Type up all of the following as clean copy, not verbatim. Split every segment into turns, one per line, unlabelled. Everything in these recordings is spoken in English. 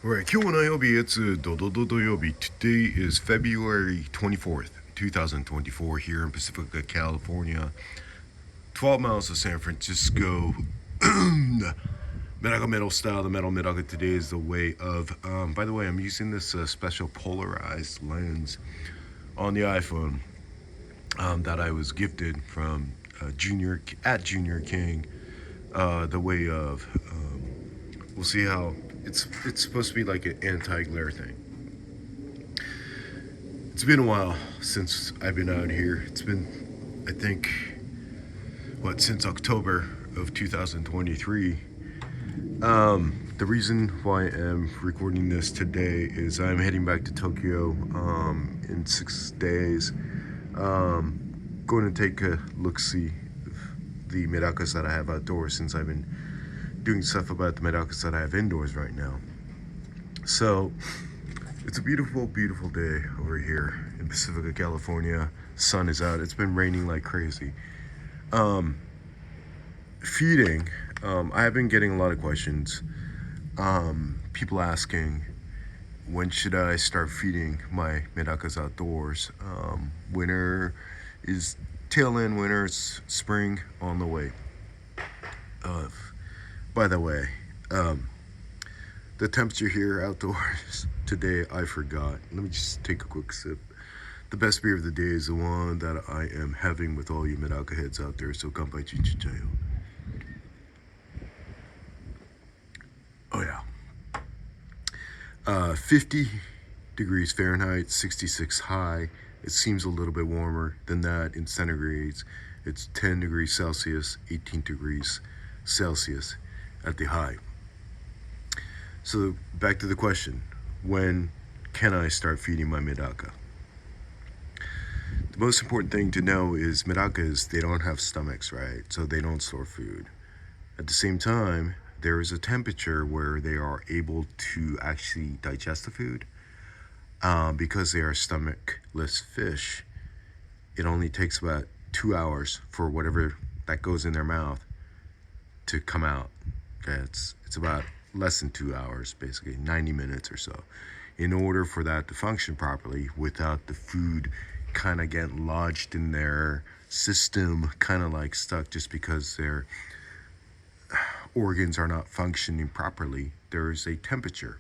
Alright, 今日の曜日、it's ドドドド曜日. Today is February 24th, 2024, here in Pacifica, California. 12 miles to San Francisco. MedakaMetal style, the metal Medaka today is the way of. By the way, I'm using this special polarized lens on the iPhone that I was gifted from Junior King. The way of. We'll see how it's supposed to be like an anti-glare thing. It's been a while since I've been out here. It's been, I think, since October of 2023. The reason why I'm recording this today is I'm heading back to Tokyo in 6 days. Going to take a look-see the medakas that I have outdoors, since I've been doing stuff about the medakas that I have indoors right now. So it's a beautiful, beautiful day over here in Pacifica, California. Sun is out. It's been raining like crazy. Feeding. I have been getting a lot of questions. People asking, when should I start feeding my medakas outdoors? Winter is tail end winter, it's spring on the way. By the way, the temperature here outdoors today, I forgot. Let me just take a quick sip. The best beer of the day is the one that I am having with all you medaka heads out there. So kanpai chinchichayo. Oh yeah. 50 degrees Fahrenheit, 66 high. It seems a little bit warmer than that in centigrades. It's 10 degrees Celsius, 18 degrees Celsius at the high. So back to the question, when can I start feeding my medaka? The most important thing to know is medakas, they don't have stomachs, right? So they don't store food. At the same time, there is a temperature where they are able to actually digest the food. Because they are stomachache fish, it only takes about 2 hours for whatever that goes in their mouth to come out. Okay, it's about less than 2 hours, basically 90 minutes or so, in order for that to function properly without the food kind of getting lodged in their system, kind of like stuck just because their organs are not functioning properly. There is a temperature.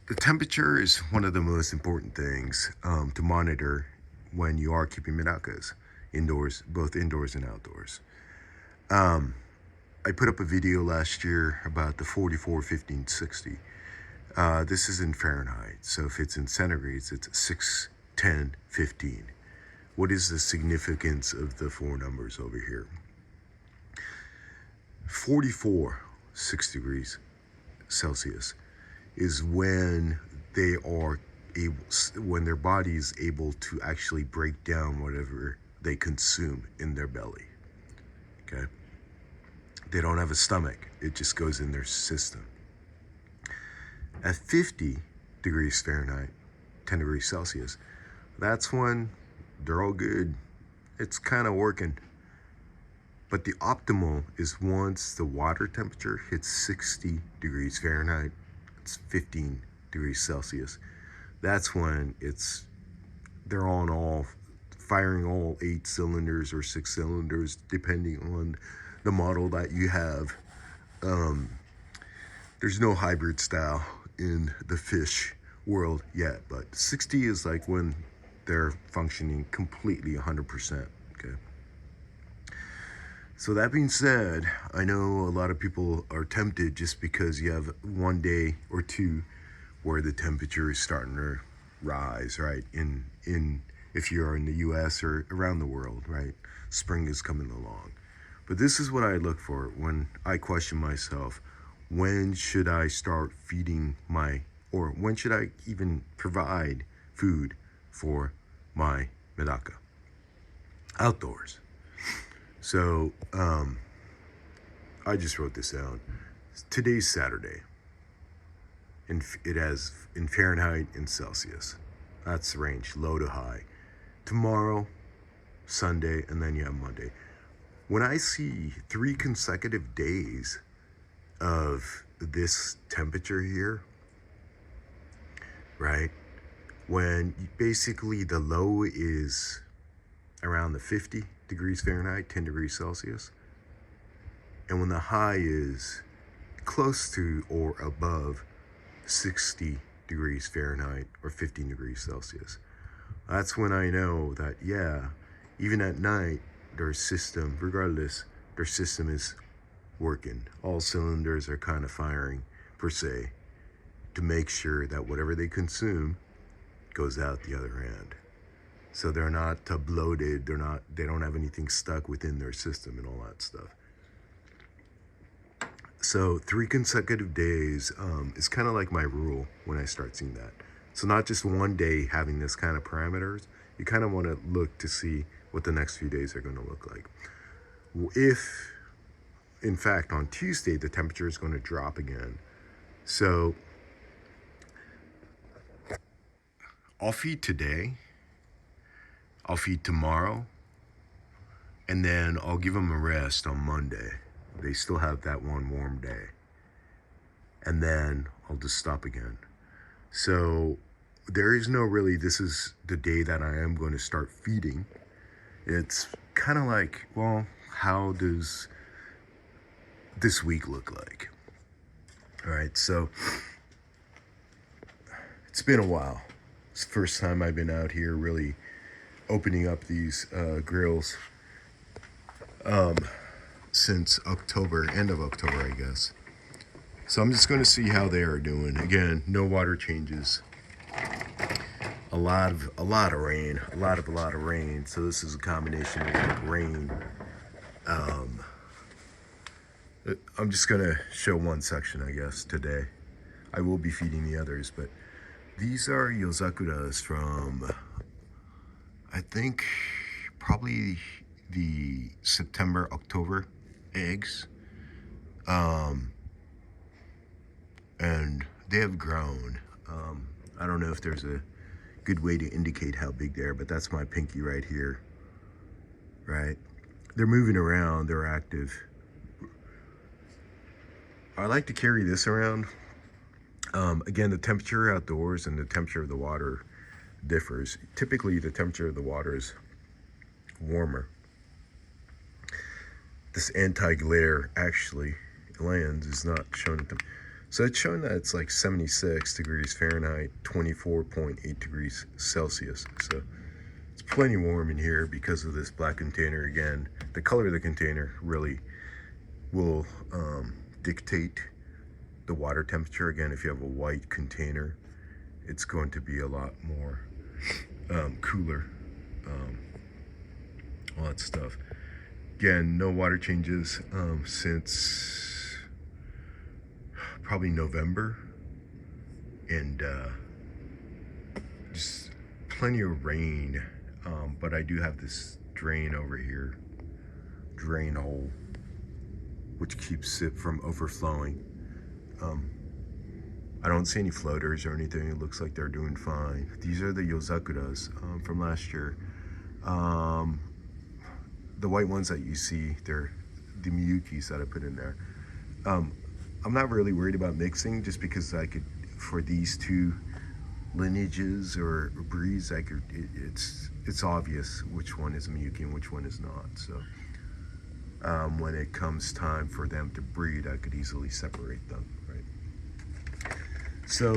The temperature is one of the most important things to monitor when you are keeping medakas indoors, both indoors and outdoors. I put up a video last year about the 44, 15, 60. This is in Fahrenheit, so if it's in centigrades, it's 6, 10, 15. What is the significance of the four numbers over here? 44, 6 degrees Celsius is when they are able, when their body is able to actually break down whatever they consume in their belly. Okay? They don't have a stomach. It just goes in their system. At 50 degrees Fahrenheit, 10 degrees Celsius, that's when they're all good. It's kind of working. But the optimal is once the water temperature hits 60 degrees Fahrenheit, it's 15 degrees Celsius. That's when they're on all, firing all 8 cylinders or 6 cylinders, depending on the model that you have. There's no hybrid style in the fish world yet, but 60 is like when they're functioning completely 100%. Okay. So that being said, I know a lot of people are tempted just because you have 1 day or 2 where the temperature is starting to rise, right? If you're in the US or around the world, right? Spring is coming along. But this is what I look for when I question myself, when should I start feeding or when should I even provide food for my medaka outdoors? So, I just wrote this down. Today's Saturday, and it has in Fahrenheit and Celsius. That's the range, low to high. Tomorrow, Sunday, and then you have Monday. When I see 3 consecutive days of this temperature here, right? When basically the low is around the 50 degrees Fahrenheit, 10 degrees Celsius, and when the high is close to or above 60 degrees Fahrenheit or 15 degrees Celsius, that's when I know that, yeah, even at night, their system, regardless, their system is working. All cylinders are kind of firing, per se, to make sure that whatever they consume goes out the other end. So they're not bloated, they don't have anything stuck within their system and all that stuff. So 3 consecutive days is kind of like my rule when I start seeing that. So not just one day having this kind of parameters, you kind of want to look to see what the next few days are going to look like. If, in fact, on Tuesday, the temperature is going to drop again. So I'll feed today, I'll feed tomorrow, and then I'll give them a rest on Monday. They still have that one warm day. And then I'll just stop again. So there is no really, this is the day that I am going to start feeding. It's kind of like, well, how does this week look like? All right, so it's been a while. It's the first time I've been out here really opening up these grills since October, end of October, I guess. So I'm just going to see how they are doing. Again, no water changes. A lot of rain, a lot of rain. So this is a combination of like rain. I'm just gonna show one section, I guess, today. I will be feeding the others, but these are yozakuras from, I think, probably the September, October eggs. And they have grown. I don't know if there's a good way to indicate how big they are, but that's my pinky right here, right? They're moving around, they're active. I like to carry this around. Again, the temperature outdoors and the temperature of the water differs. Typically, the temperature of the water is warmer. This anti-glare actually lens is not showing them. So it's showing that it's like 76 degrees Fahrenheit, 24.8 degrees Celsius. So it's plenty warm in here because of this black container. Again, the color of the container really will dictate the water temperature. Again, if you have a white container, it's going to be a lot more cooler, all that stuff. Again, no water changes since probably November, and just plenty of rain, but I do have this drain over here, drain hole, which keeps it from overflowing. I don't see any floaters or anything. It looks like they're doing fine. These are the yozakuras from last year. The white ones that you see, they're the miyukis that I put in there. I'm not really worried about mixing, just because I could, for these two lineages or breeds, I could, it's obvious which one is a miyuki and which one is not. So when it comes time for them to breed, I could easily separate them, right? So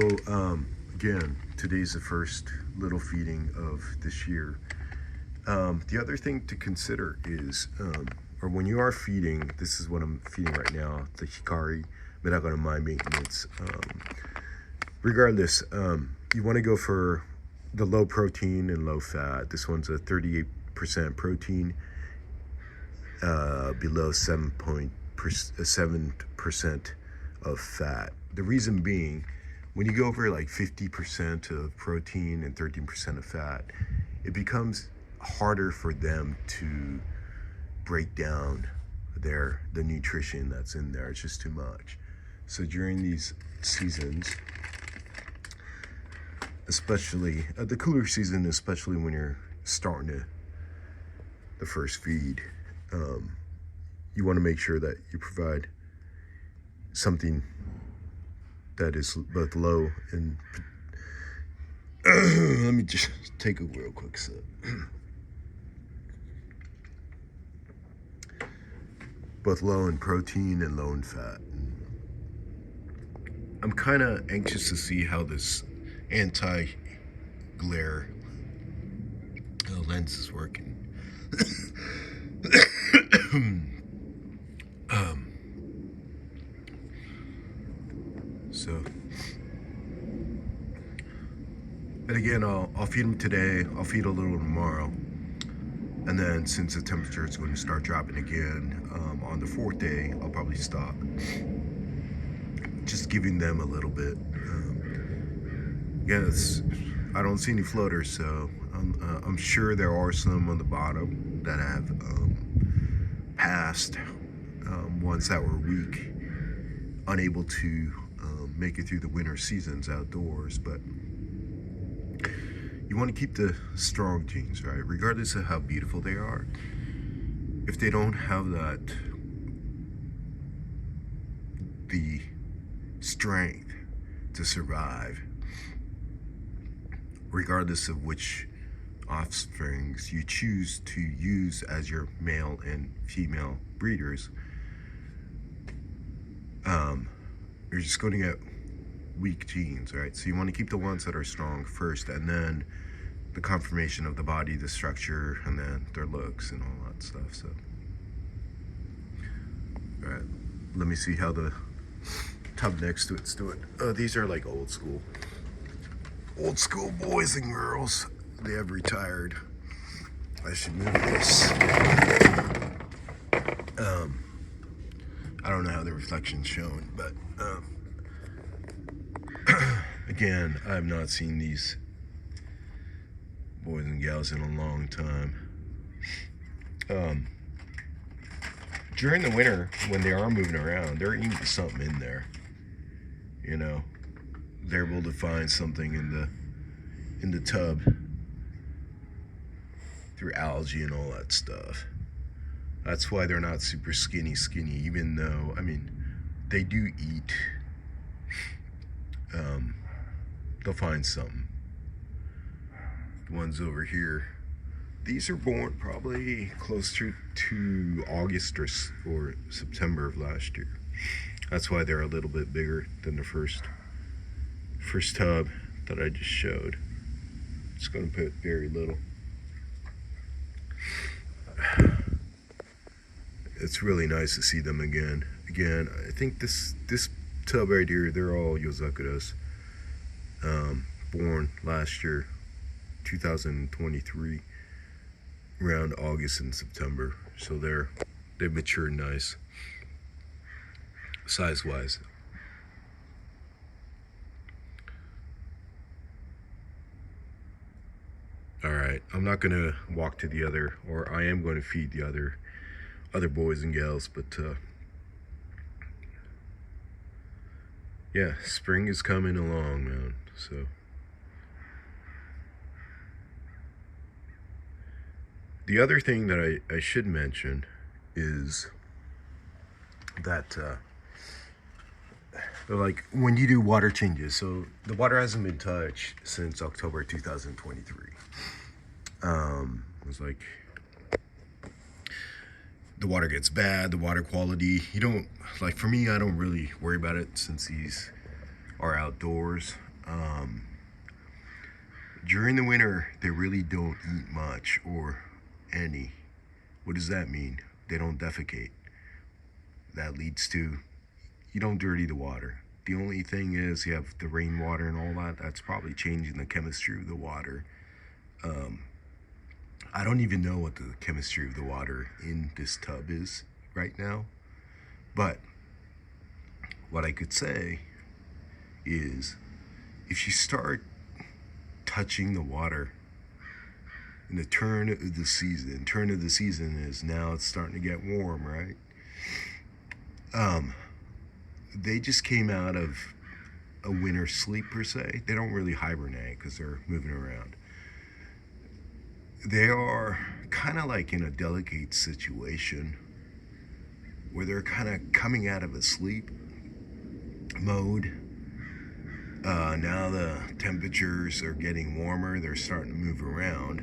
again, today's the first little feeding of this year. The other thing to consider is, or when you are feeding, this is what I'm feeding right now, the Hikari Medaka My Maintenance. Regardless, you want to go for the low protein and low fat. This one's a 38% protein, below 7% of fat. The reason being, when you go over like 50% of protein and 13% of fat, it becomes harder for them to break down the nutrition that's in there. It's just too much. So during these seasons, especially the cooler season, especially when you're starting the first feed, you want to make sure that you provide something that is both low and let me just take a real quick sip. Both low in protein and low in fat. I'm kind of anxious to see how this anti-glare lens is working. So, and again, I'll feed them today. I'll feed a little tomorrow, and then since the temperature is going to start dropping again on the 4th day, I'll probably stop. Just giving them a little bit. Yes, I don't see any floaters, so I'm sure there are some on the bottom that have passed, ones that were weak, unable to make it through the winter seasons outdoors. But you want to keep the strong genes, right? Regardless of how beautiful they are, if they don't have the strength to survive, regardless of which offsprings you choose to use as your male and female breeders, you're just going to get weak genes, right? So you want to keep the ones that are strong first, and then the conformation of the body, the structure, and then their looks and all that stuff. So, all right, let me see how the tub next to it's doing. These are like old school boys and girls. They have retired. I should move this. I don't know how the reflection's showing, but again, I have not seen these boys and gals in a long time. During the winter, when they are moving around, they're eating something in there. You know, they're able to find something in the tub through algae and all that stuff. That's why they're not super skinny, even though, I mean, they do eat. They'll find something. The ones over here, these are born probably closer to August or September of last year. That's why they're a little bit bigger than the first tub that I just showed. Just gonna put very little. It's really nice to see them again. Again, I think this tub right here, they're all Yozakuras, born last year, 2023, around August and September. So they've matured nice, size-wise. All right, I'm not gonna walk to the other, or I am going to feed the other boys and gals, but yeah, spring is coming along, man. So the other thing that I should mention is that like when you do water changes, so the water hasn't been touched since October 2023. It was like the water gets bad, the water quality, you don't, like for me, I don't really worry about it since these are outdoors. During the winter, they really don't eat much or any. What does that mean? They don't defecate. That leads to, you don't dirty the water. The only thing is you have the rainwater and all that, that's probably changing the chemistry of the water. I don't even know what the chemistry of the water in this tub is right now, but what I could say is if you start touching the water in the turn of the season is now it's starting to get warm, right? They just came out of a winter sleep per se. They don't really hibernate because they're moving around. They are kind of like in a delicate situation where they're kind of coming out of a sleep mode. Now the temperatures are getting warmer, they're starting to move around,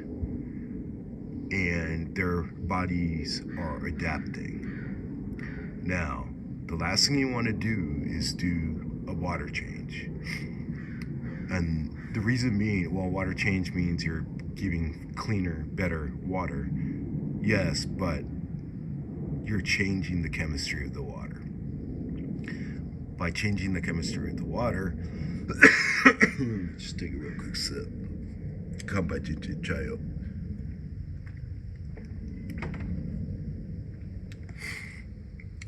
and their bodies are adapting. Now, the last thing you want to do is do a water change. And the reason being, well, water change means you're giving cleaner, better water. Yes, but you're changing the chemistry of the water. By changing the chemistry of the water, just take a real quick sip. Chayo.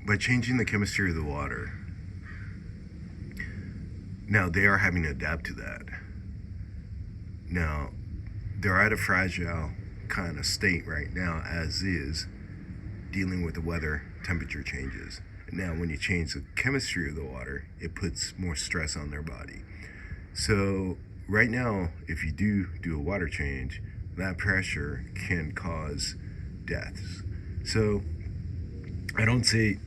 By changing the chemistry of the water, now they are having to adapt to that. Now, they're at a fragile kind of state right now, as is, dealing with the weather, temperature changes. Now, when you change the chemistry of the water, it puts more stress on their body. So, right now, if you do a water change, that pressure can cause deaths. So, I don't say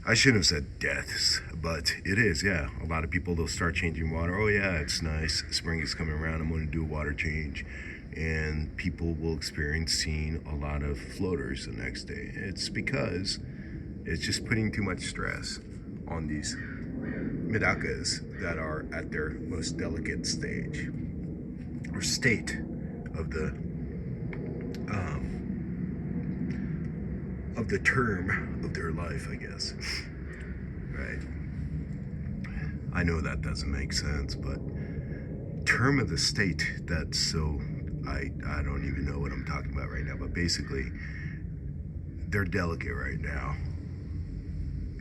I shouldn't have said deaths, but it is, yeah. A lot of people, they'll start changing water. Oh yeah, it's nice. Spring is coming around. I'm going to do a water change. And people will experience seeing a lot of floaters the next day. It's because it's just putting too much stress on these medakas that are at their most delicate stage or state of the term of their life, I guess. Right? I know that doesn't make sense, but term of the state, that's so, I don't even know what I'm talking about right now, but basically, they're delicate right now.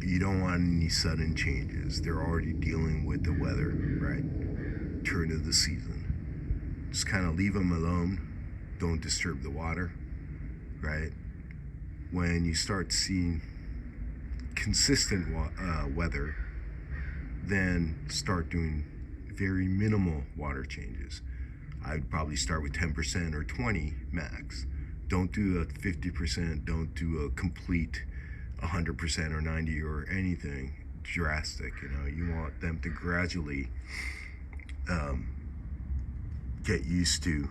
You don't want any sudden changes. They're already dealing with the weather, right? Turn of the season. Just kind of leave them alone. Don't disturb the water, right? When you start seeing consistent weather, then start doing very minimal water changes. I'd probably start with 10% or 20 max. Don't do a 50%, don't do a complete 100% or 90 or anything drastic. You want them to gradually get used to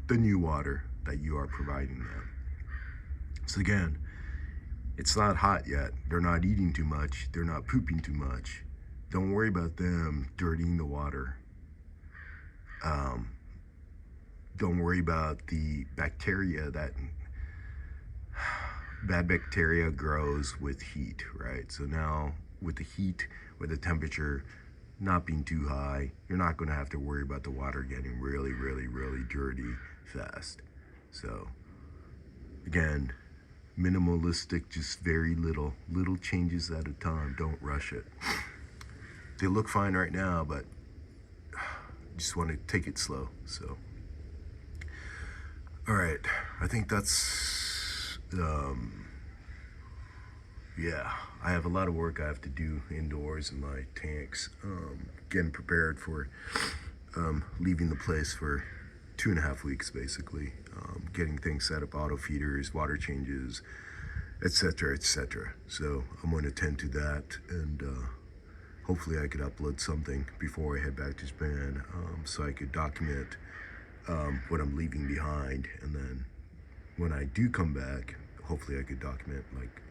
the new water that you are providing them. So again, it's not hot yet. They're not eating too much. They're not pooping too much. Don't worry about them dirtying the water. Don't worry about the bacteria. That bad bacteria grows with heat, right? So now with the heat, with the temperature not being too high, you're not going to have to worry about the water getting really, really, really dirty fast. So again, minimalistic, just very little changes at a time. Don't rush it. They look fine right now, but just want to take it slow. So, all right, I think that's, yeah, I have a lot of work I have to do indoors in my tanks, getting prepared for leaving the place for 2.5 weeks, basically, getting things set up, auto feeders, water changes, etc., etc. So I'm going to tend to that, and hopefully I could upload something before I head back to Japan, so I could document what I'm leaving behind, and then when I do come back, hopefully I could document like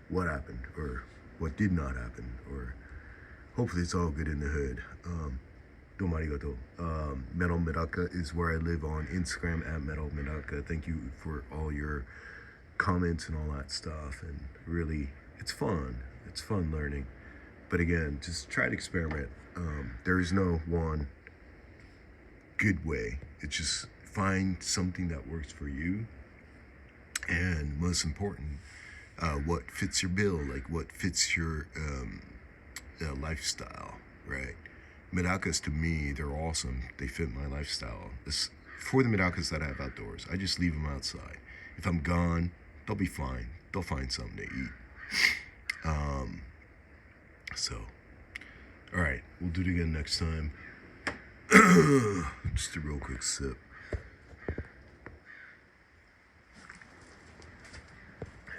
what happened or what did not happen, or hopefully it's all good in the hood. Domo arigato. Metal Medaka is where I live on Instagram at Metal Medaka. Thank you for all your comments and all that stuff. And really, it's fun. It's fun learning. But again, just try to experiment. There is no one good way. It's just find something that works for you. And most important, what fits your bill, like what fits your lifestyle, right? Medakas, to me, they're awesome. They fit my lifestyle. For the medakas that I have outdoors, I just leave them outside. If I'm gone, they'll be fine. They'll find something to eat. So, all right, we'll do it again next time. Just a real quick sip.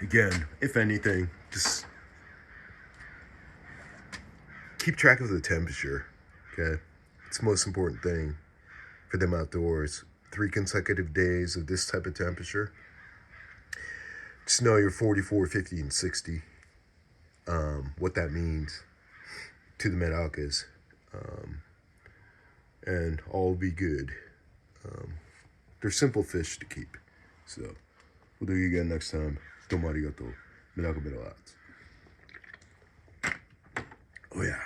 Again, if anything, just keep track of the temperature. Okay, it's the most important thing for them outdoors. 3 consecutive days of this type of temperature. Just know you're 44, 50, and 60. What that means to the Medakas. And all will be good. They're simple fish to keep. So, we'll do you again next time. Domo arigato. MedakaMetal out. Oh yeah.